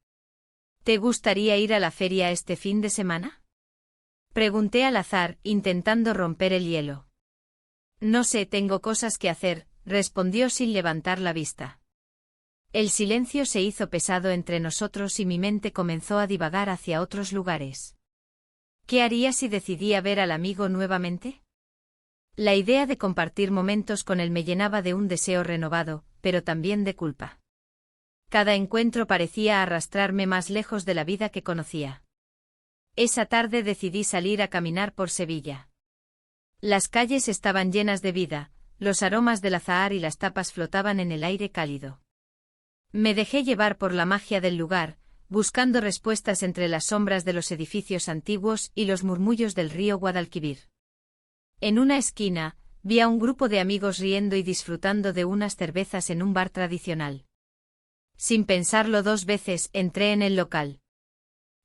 ¿Te gustaría ir a la feria este fin de semana?, Pregunté al azar, intentando romper el hielo. No sé, tengo cosas que hacer, respondió sin levantar la vista. El silencio se hizo pesado entre nosotros y mi mente comenzó a divagar hacia otros lugares. ¿Qué haría si decidía ver al amigo nuevamente? La idea de compartir momentos con él me llenaba de un deseo renovado, pero también de culpa. Cada encuentro parecía arrastrarme más lejos de la vida que conocía. Esa tarde decidí salir a caminar por Sevilla. Las calles estaban llenas de vida, los aromas del azahar y las tapas flotaban en el aire cálido. Me dejé llevar por la magia del lugar, buscando respuestas entre las sombras de los edificios antiguos y los murmullos del río Guadalquivir. En una esquina, vi a un grupo de amigos riendo y disfrutando de unas cervezas en un bar tradicional. Sin pensarlo dos veces, entré en el local.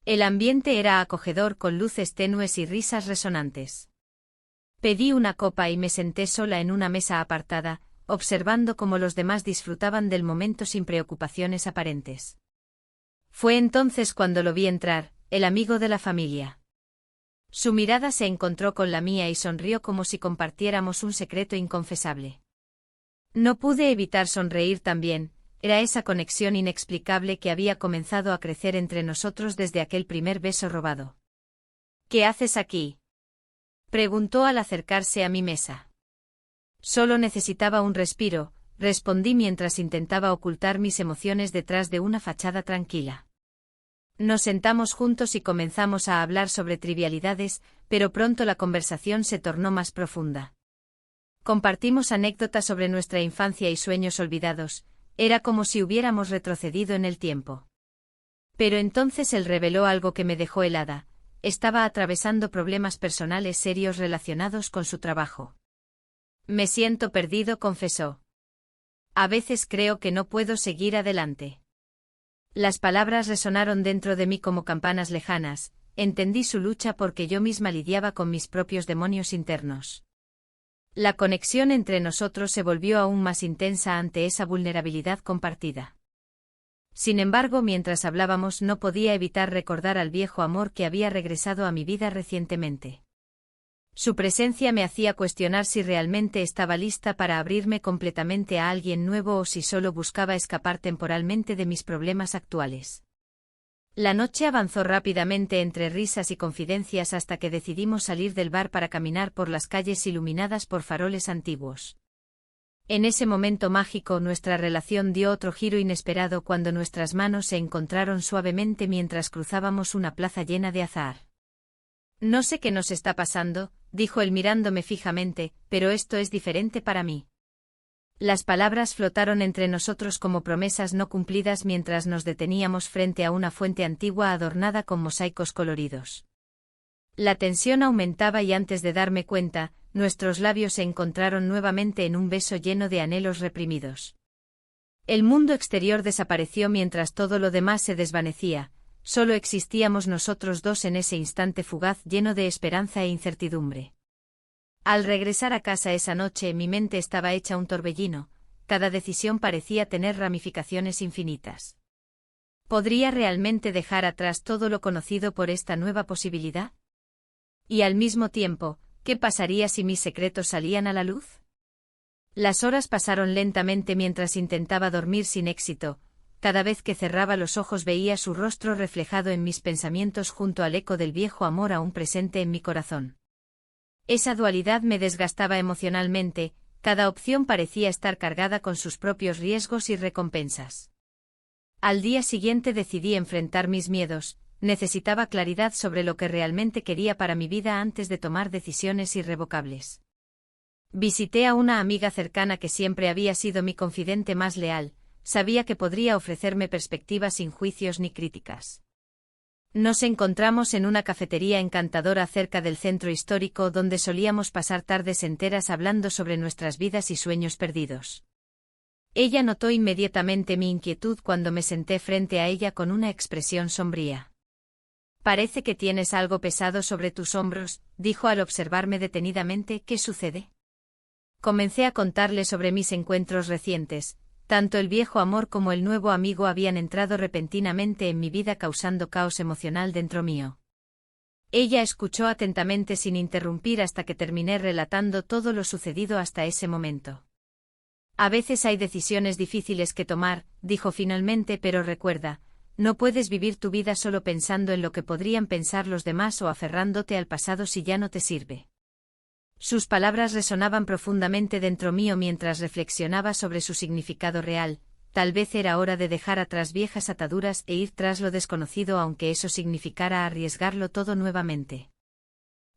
El ambiente era acogedor con luces tenues y risas resonantes. Pedí una copa y me senté sola en una mesa apartada, observando cómo los demás disfrutaban del momento sin preocupaciones aparentes. Fue entonces cuando lo vi entrar, el amigo de la familia. Su mirada se encontró con la mía y sonrió como si compartiéramos un secreto inconfesable. No pude evitar sonreír también, era esa conexión inexplicable que había comenzado a crecer entre nosotros desde aquel primer beso robado. ¿Qué haces aquí?, preguntó al acercarse a mi mesa. Solo necesitaba un respiro, respondí mientras intentaba ocultar mis emociones detrás de una fachada tranquila. Nos sentamos juntos y comenzamos a hablar sobre trivialidades, pero pronto la conversación se tornó más profunda. Compartimos anécdotas sobre nuestra infancia y sueños olvidados, era como si hubiéramos retrocedido en el tiempo. Pero entonces él reveló algo que me dejó helada, estaba atravesando problemas personales serios relacionados con su trabajo. Me siento perdido, confesó. A veces creo que no puedo seguir adelante. Las palabras resonaron dentro de mí como campanas lejanas, entendí su lucha porque yo misma lidiaba con mis propios demonios internos. La conexión entre nosotros se volvió aún más intensa ante esa vulnerabilidad compartida. Sin embargo, mientras hablábamos no podía evitar recordar al viejo amor que había regresado a mi vida recientemente. Su presencia me hacía cuestionar si realmente estaba lista para abrirme completamente a alguien nuevo o si solo buscaba escapar temporalmente de mis problemas actuales. La noche avanzó rápidamente entre risas y confidencias hasta que decidimos salir del bar para caminar por las calles iluminadas por faroles antiguos. En ese momento mágico nuestra relación dio otro giro inesperado cuando nuestras manos se encontraron suavemente mientras cruzábamos una plaza llena de azahar. No sé qué nos está pasando, dijo él mirándome fijamente, pero esto es diferente para mí. Las palabras flotaron entre nosotros como promesas no cumplidas mientras nos deteníamos frente a una fuente antigua adornada con mosaicos coloridos. La tensión aumentaba y antes de darme cuenta, nuestros labios se encontraron nuevamente en un beso lleno de anhelos reprimidos. El mundo exterior desapareció mientras todo lo demás se desvanecía, solo existíamos nosotros dos en ese instante fugaz lleno de esperanza e incertidumbre. Al regresar a casa esa noche mi mente estaba hecha un torbellino, cada decisión parecía tener ramificaciones infinitas. ¿Podría realmente dejar atrás todo lo conocido por esta nueva posibilidad? Y al mismo tiempo, ¿qué pasaría si mis secretos salían a la luz? Las horas pasaron lentamente mientras intentaba dormir sin éxito, cada vez que cerraba los ojos veía su rostro reflejado en mis pensamientos junto al eco del viejo amor aún presente en mi corazón. Esa dualidad me desgastaba emocionalmente, cada opción parecía estar cargada con sus propios riesgos y recompensas. Al día siguiente decidí enfrentar mis miedos, necesitaba claridad sobre lo que realmente quería para mi vida antes de tomar decisiones irrevocables. Visité a una amiga cercana que siempre había sido mi confidente más leal, sabía que podría ofrecerme perspectivas sin juicios ni críticas. Nos encontramos en una cafetería encantadora cerca del centro histórico donde solíamos pasar tardes enteras hablando sobre nuestras vidas y sueños perdidos. Ella notó inmediatamente mi inquietud cuando me senté frente a ella con una expresión sombría. «Parece que tienes algo pesado sobre tus hombros», dijo al observarme detenidamente. «¿Qué sucede?». Comencé a contarle sobre mis encuentros recientes. Tanto el viejo amor como el nuevo amigo habían entrado repentinamente en mi vida causando caos emocional dentro mío. Ella escuchó atentamente sin interrumpir hasta que terminé relatando todo lo sucedido hasta ese momento. A veces hay decisiones difíciles que tomar, dijo finalmente, pero recuerda, no puedes vivir tu vida solo pensando en lo que podrían pensar los demás o aferrándote al pasado si ya no te sirve. Sus palabras resonaban profundamente dentro mío mientras reflexionaba sobre su significado real. Tal vez era hora de dejar atrás viejas ataduras e ir tras lo desconocido, aunque eso significara arriesgarlo todo nuevamente.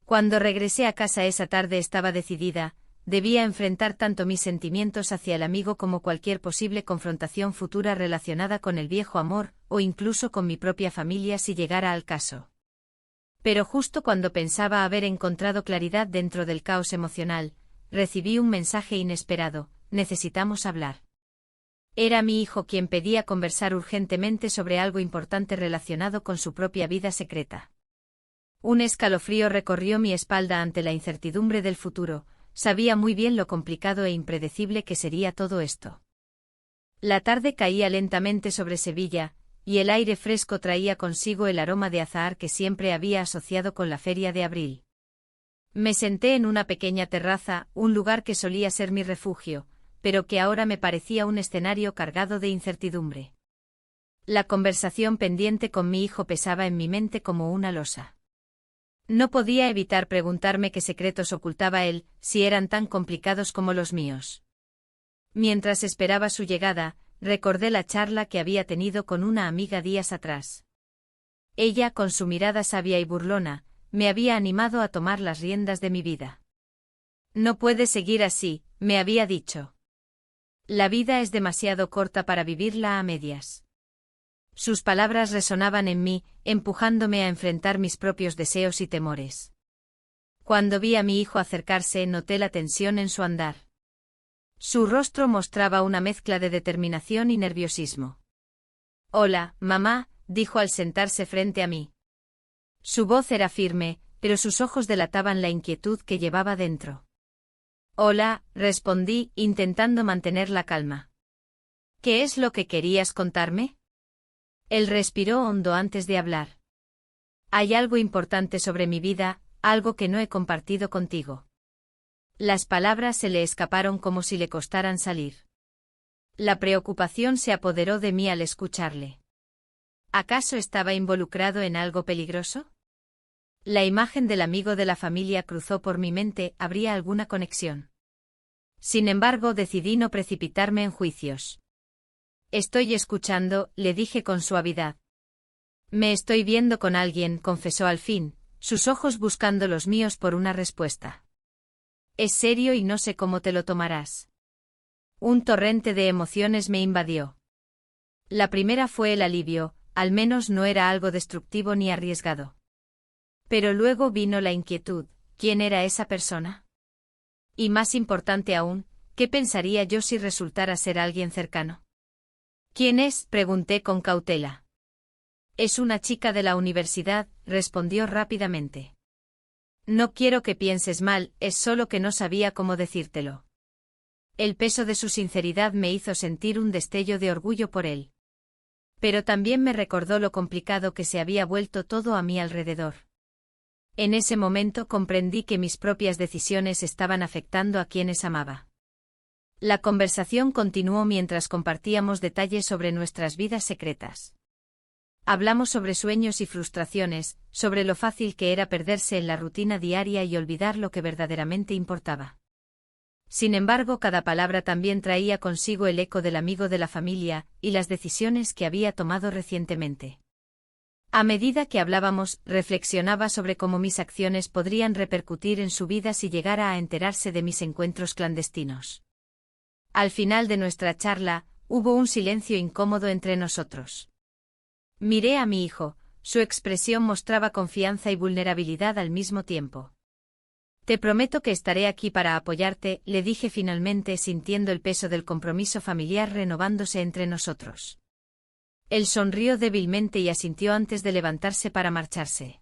Cuando regresé a casa esa tarde estaba decidida, debía enfrentar tanto mis sentimientos hacia el amigo como cualquier posible confrontación futura relacionada con el viejo amor, o incluso con mi propia familia si llegara al caso. Pero justo cuando pensaba haber encontrado claridad dentro del caos emocional, recibí un mensaje inesperado: necesitamos hablar. Era mi hijo quien pedía conversar urgentemente sobre algo importante relacionado con su propia vida secreta. Un escalofrío recorrió mi espalda ante la incertidumbre del futuro. Sabía muy bien lo complicado e impredecible que sería todo esto. La tarde caía lentamente sobre Sevilla, y el aire fresco traía consigo el aroma de azahar que siempre había asociado con la feria de abril. Me senté en una pequeña terraza, un lugar que solía ser mi refugio, pero que ahora me parecía un escenario cargado de incertidumbre. La conversación pendiente con mi hijo pesaba en mi mente como una losa. No podía evitar preguntarme qué secretos ocultaba él, si eran tan complicados como los míos. Mientras esperaba su llegada, recordé la charla que había tenido con una amiga días atrás. Ella, con su mirada sabia y burlona, me había animado a tomar las riendas de mi vida. No puedes seguir así, me había dicho. La vida es demasiado corta para vivirla a medias. Sus palabras resonaban en mí, empujándome a enfrentar mis propios deseos y temores. Cuando vi a mi hijo acercarse, noté la tensión en su andar. Su rostro mostraba una mezcla de determinación y nerviosismo. «Hola, mamá», dijo al sentarse frente a mí. Su voz era firme, pero sus ojos delataban la inquietud que llevaba dentro. «Hola», respondí, intentando mantener la calma. «¿Qué es lo que querías contarme?» Él respiró hondo antes de hablar. «Hay algo importante sobre mi vida, algo que no he compartido contigo». Las palabras se le escaparon como si le costaran salir. La preocupación se apoderó de mí al escucharle. ¿Acaso estaba involucrado en algo peligroso? La imagen del amigo de la familia cruzó por mi mente. ¿Habría alguna conexión? Sin embargo, decidí no precipitarme en juicios. «Estoy escuchando», le dije con suavidad. «Me estoy viendo con alguien», confesó al fin, sus ojos buscando los míos por una respuesta. «Es serio y no sé cómo te lo tomarás». Un torrente de emociones me invadió. La primera fue el alivio, al menos no era algo destructivo ni arriesgado. Pero luego vino la inquietud: ¿quién era esa persona? Y más importante aún, ¿qué pensaría yo si resultara ser alguien cercano? «¿Quién es?», pregunté con cautela. «Es una chica de la universidad», respondió rápidamente. «No quiero que pienses mal, es solo que no sabía cómo decírtelo». El peso de su sinceridad me hizo sentir un destello de orgullo por él. Pero también me recordó lo complicado que se había vuelto todo a mi alrededor. En ese momento comprendí que mis propias decisiones estaban afectando a quienes amaba. La conversación continuó mientras compartíamos detalles sobre nuestras vidas secretas. Hablamos sobre sueños y frustraciones, sobre lo fácil que era perderse en la rutina diaria y olvidar lo que verdaderamente importaba. Sin embargo, cada palabra también traía consigo el eco del amigo de la familia, y las decisiones que había tomado recientemente. A medida que hablábamos, reflexionaba sobre cómo mis acciones podrían repercutir en su vida si llegara a enterarse de mis encuentros clandestinos. Al final de nuestra charla, hubo un silencio incómodo entre nosotros. Miré a mi hijo, su expresión mostraba confianza y vulnerabilidad al mismo tiempo. «Te prometo que estaré aquí para apoyarte», le dije finalmente, sintiendo el peso del compromiso familiar renovándose entre nosotros. Él sonrió débilmente y asintió antes de levantarse para marcharse.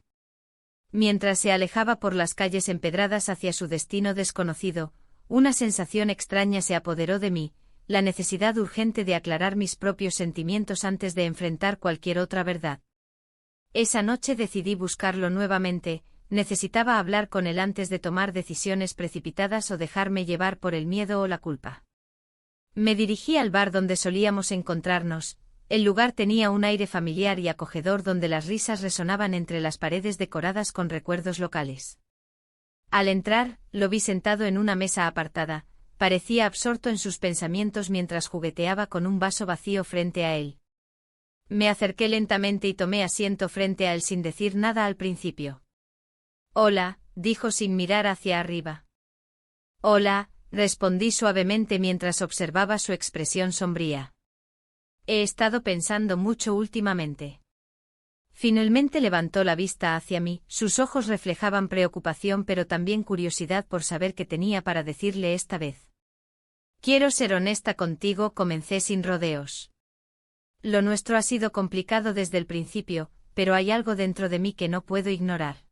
Mientras se alejaba por las calles empedradas hacia su destino desconocido, una sensación extraña se apoderó de mí, la necesidad urgente de aclarar mis propios sentimientos antes de enfrentar cualquier otra verdad. Esa noche decidí buscarlo nuevamente, necesitaba hablar con él antes de tomar decisiones precipitadas o dejarme llevar por el miedo o la culpa. Me dirigí al bar donde solíamos encontrarnos. El lugar tenía un aire familiar y acogedor donde las risas resonaban entre las paredes decoradas con recuerdos locales. Al entrar, lo vi sentado en una mesa apartada, parecía absorto en sus pensamientos mientras jugueteaba con un vaso vacío frente a él. Me acerqué lentamente y tomé asiento frente a él sin decir nada al principio. «Hola», dijo sin mirar hacia arriba. «Hola», respondí suavemente mientras observaba su expresión sombría. «He estado pensando mucho últimamente». Finalmente levantó la vista hacia mí, sus ojos reflejaban preocupación pero también curiosidad por saber qué tenía para decirle esta vez. «Quiero ser honesta contigo», comencé sin rodeos. «Lo nuestro ha sido complicado desde el principio, pero hay algo dentro de mí que no puedo ignorar».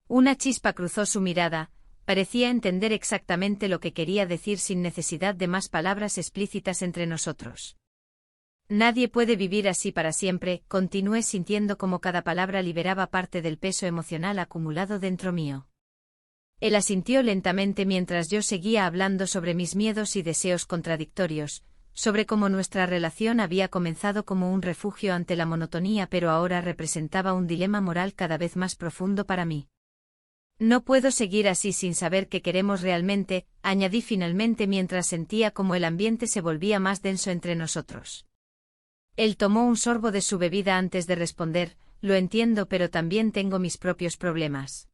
Una chispa cruzó su mirada, parecía entender exactamente lo que quería decir sin necesidad de más palabras explícitas entre nosotros. «Nadie puede vivir así para siempre», continué sintiendo como cada palabra liberaba parte del peso emocional acumulado dentro mío. Él asintió lentamente mientras yo seguía hablando sobre mis miedos y deseos contradictorios, sobre cómo nuestra relación había comenzado como un refugio ante la monotonía pero ahora representaba un dilema moral cada vez más profundo para mí. «No puedo seguir así sin saber qué queremos realmente», añadí finalmente mientras sentía como el ambiente se volvía más denso entre nosotros. Él tomó un sorbo de su bebida antes de responder, «Lo entiendo pero también tengo mis propios problemas».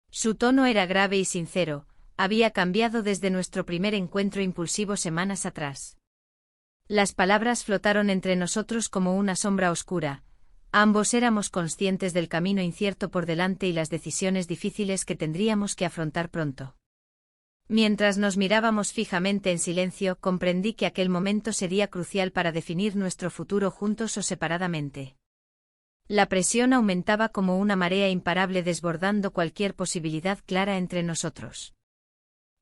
Su tono era grave y sincero, había cambiado desde nuestro primer encuentro impulsivo semanas atrás. Las palabras flotaron entre nosotros como una sombra oscura. Ambos éramos conscientes del camino incierto por delante y las decisiones difíciles que tendríamos que afrontar pronto. Mientras nos mirábamos fijamente en silencio, comprendí que aquel momento sería crucial para definir nuestro futuro juntos o separadamente. La presión aumentaba como una marea imparable desbordando cualquier posibilidad clara entre nosotros.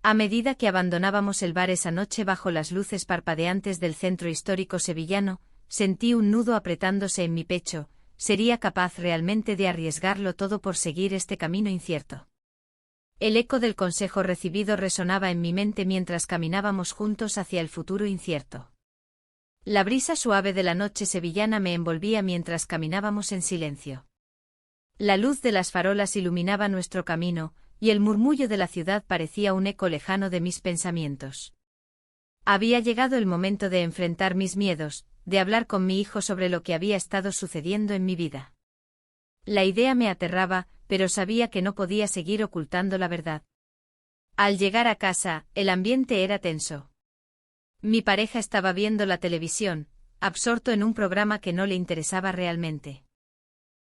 A medida que abandonábamos el bar esa noche bajo las luces parpadeantes del centro histórico sevillano, sentí un nudo apretándose en mi pecho. ¿Sería capaz realmente de arriesgarlo todo por seguir este camino incierto? El eco del consejo recibido resonaba en mi mente mientras caminábamos juntos hacia el futuro incierto. La brisa suave de la noche sevillana me envolvía mientras caminábamos en silencio. La luz de las farolas iluminaba nuestro camino, y el murmullo de la ciudad parecía un eco lejano de mis pensamientos. Había llegado el momento de enfrentar mis miedos, de hablar con mi hijo sobre lo que había estado sucediendo en mi vida. La idea me aterraba, pero sabía que no podía seguir ocultando la verdad. Al llegar a casa, el ambiente era tenso. Mi pareja estaba viendo la televisión, absorto en un programa que no le interesaba realmente.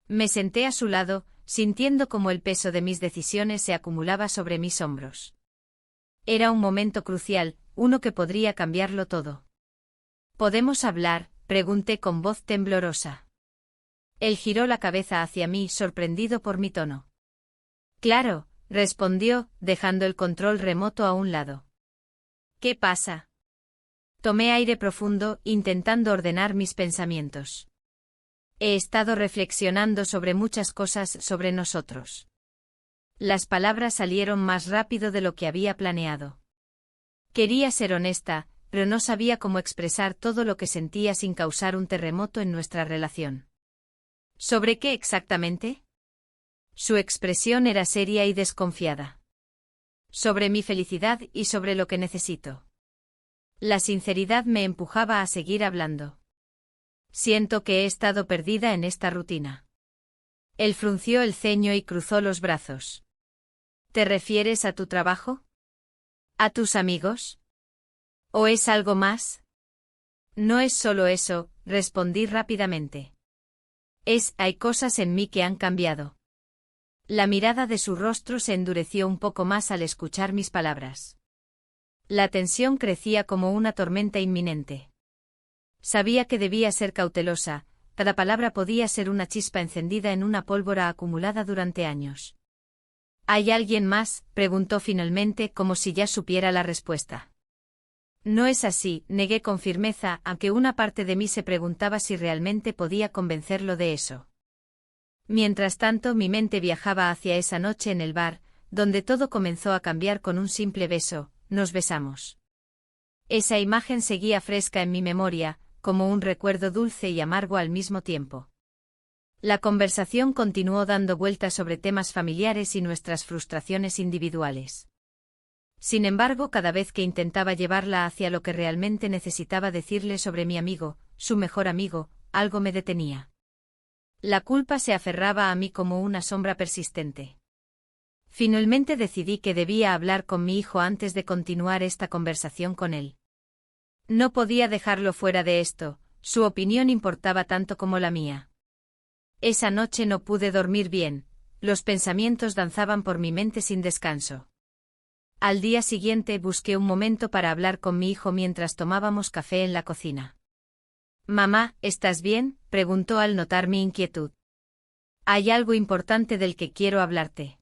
Me senté a su lado, sintiendo como el peso de mis decisiones se acumulaba sobre mis hombros. Era un momento crucial, uno que podría cambiarlo todo. «¿Podemos hablar?», pregunté con voz temblorosa. Él giró la cabeza hacia mí, sorprendido por mi tono. «Claro», respondió, dejando el control remoto a un lado. «¿Qué pasa?». Tomé aire profundo, intentando ordenar mis pensamientos. He estado reflexionando sobre muchas cosas sobre nosotros. Las palabras salieron más rápido de lo que había planeado. Quería ser honesta, pero no sabía cómo expresar todo lo que sentía sin causar un terremoto en nuestra relación. ¿Sobre qué exactamente? Su expresión era seria y desconfiada. Sobre mi felicidad y sobre lo que necesito. La sinceridad me empujaba a seguir hablando. Siento que he estado perdida en esta rutina. Él frunció el ceño y cruzó los brazos. ¿Te refieres a tu trabajo? ¿A tus amigos? ¿O es algo más? No es solo eso, respondí rápidamente. Hay cosas en mí que han cambiado. La mirada de su rostro se endureció un poco más al escuchar mis palabras. La tensión crecía como una tormenta inminente. Sabía que debía ser cautelosa, cada palabra podía ser una chispa encendida en una pólvora acumulada durante años. ¿Hay alguien más?, preguntó finalmente como si ya supiera la respuesta. No es así, negué con firmeza, aunque una parte de mí se preguntaba si realmente podía convencerlo de eso. Mientras tanto, mi mente viajaba hacia esa noche en el bar, donde todo comenzó a cambiar con un simple beso. Nos besamos. Esa imagen seguía fresca en mi memoria, como un recuerdo dulce y amargo al mismo tiempo. La conversación continuó dando vueltas sobre temas familiares y nuestras frustraciones individuales. Sin embargo, cada vez que intentaba llevarla hacia lo que realmente necesitaba decirle sobre mi amigo, su mejor amigo, algo me detenía. La culpa se aferraba a mí como una sombra persistente. Finalmente decidí que debía hablar con mi hijo antes de continuar esta conversación con él. No podía dejarlo fuera de esto, su opinión importaba tanto como la mía. Esa noche no pude dormir bien, los pensamientos danzaban por mi mente sin descanso. Al día siguiente busqué un momento para hablar con mi hijo mientras tomábamos café en la cocina. «Mamá, ¿estás bien?», preguntó al notar mi inquietud. «Hay algo importante del que quiero hablarte».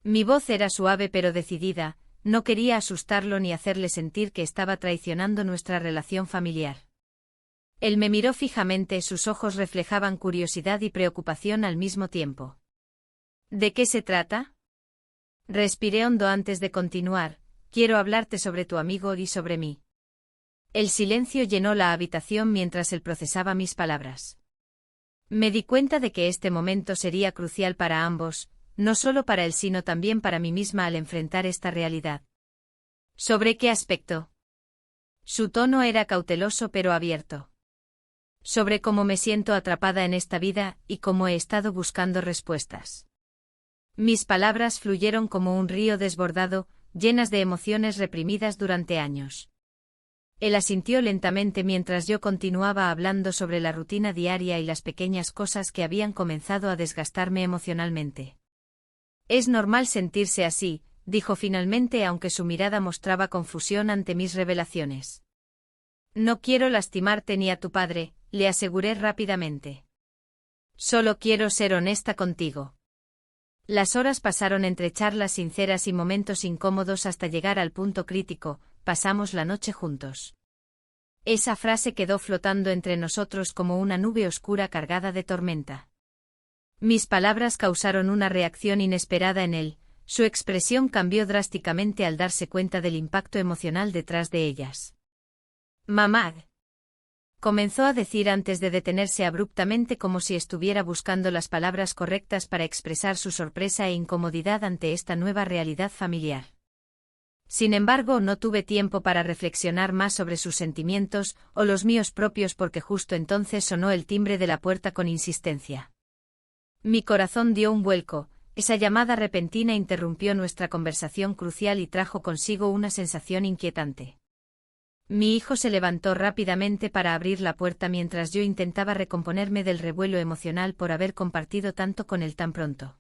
Mi voz era suave pero decidida, no quería asustarlo ni hacerle sentir que estaba traicionando nuestra relación familiar. Él me miró fijamente, sus ojos reflejaban curiosidad y preocupación al mismo tiempo. «¿De qué se trata?». Respiré hondo antes de continuar. «Quiero hablarte sobre tu amigo y sobre mí». El silencio llenó la habitación mientras él procesaba mis palabras. Me di cuenta de que este momento sería crucial para ambos, no solo para él sino también para mí misma al enfrentar esta realidad. ¿Sobre qué aspecto? Su tono era cauteloso pero abierto. Sobre cómo me siento atrapada en esta vida y cómo he estado buscando respuestas. Mis palabras fluyeron como un río desbordado, llenas de emociones reprimidas durante años. Él asintió lentamente mientras yo continuaba hablando sobre la rutina diaria y las pequeñas cosas que habían comenzado a desgastarme emocionalmente. «Es normal sentirse así», dijo finalmente, aunque su mirada mostraba confusión ante mis revelaciones. «No quiero lastimarte ni a tu padre», le aseguré rápidamente. «Solo quiero ser honesta contigo». Las horas pasaron entre charlas sinceras y momentos incómodos hasta llegar al punto crítico. Pasamos la noche juntos. Esa frase quedó flotando entre nosotros como una nube oscura cargada de tormenta. Mis palabras causaron una reacción inesperada en él, su expresión cambió drásticamente al darse cuenta del impacto emocional detrás de ellas. «Mamá», comenzó a decir antes de detenerse abruptamente como si estuviera buscando las palabras correctas para expresar su sorpresa e incomodidad ante esta nueva realidad familiar. Sin embargo, no tuve tiempo para reflexionar más sobre sus sentimientos o los míos propios porque justo entonces sonó el timbre de la puerta con insistencia. Mi corazón dio un vuelco, esa llamada repentina interrumpió nuestra conversación crucial y trajo consigo una sensación inquietante. Mi hijo se levantó rápidamente para abrir la puerta mientras yo intentaba recomponerme del revuelo emocional por haber compartido tanto con él tan pronto.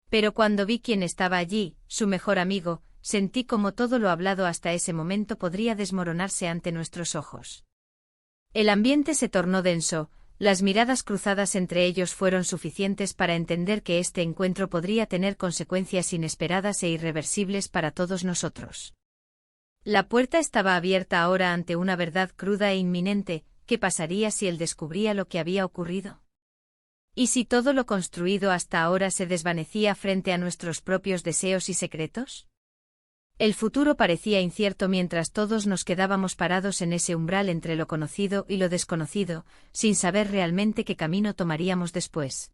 Pero cuando vi quién estaba allí, su mejor amigo, sentí como todo lo hablado hasta ese momento podría desmoronarse ante nuestros ojos. El ambiente se tornó denso, las miradas cruzadas entre ellos fueron suficientes para entender que este encuentro podría tener consecuencias inesperadas e irreversibles para todos nosotros. La puerta estaba abierta ahora ante una verdad cruda e inminente. ¿Qué pasaría si él descubría lo que había ocurrido? ¿Y si todo lo construido hasta ahora se desvanecía frente a nuestros propios deseos y secretos? El futuro parecía incierto mientras todos nos quedábamos parados en ese umbral entre lo conocido y lo desconocido, sin saber realmente qué camino tomaríamos después.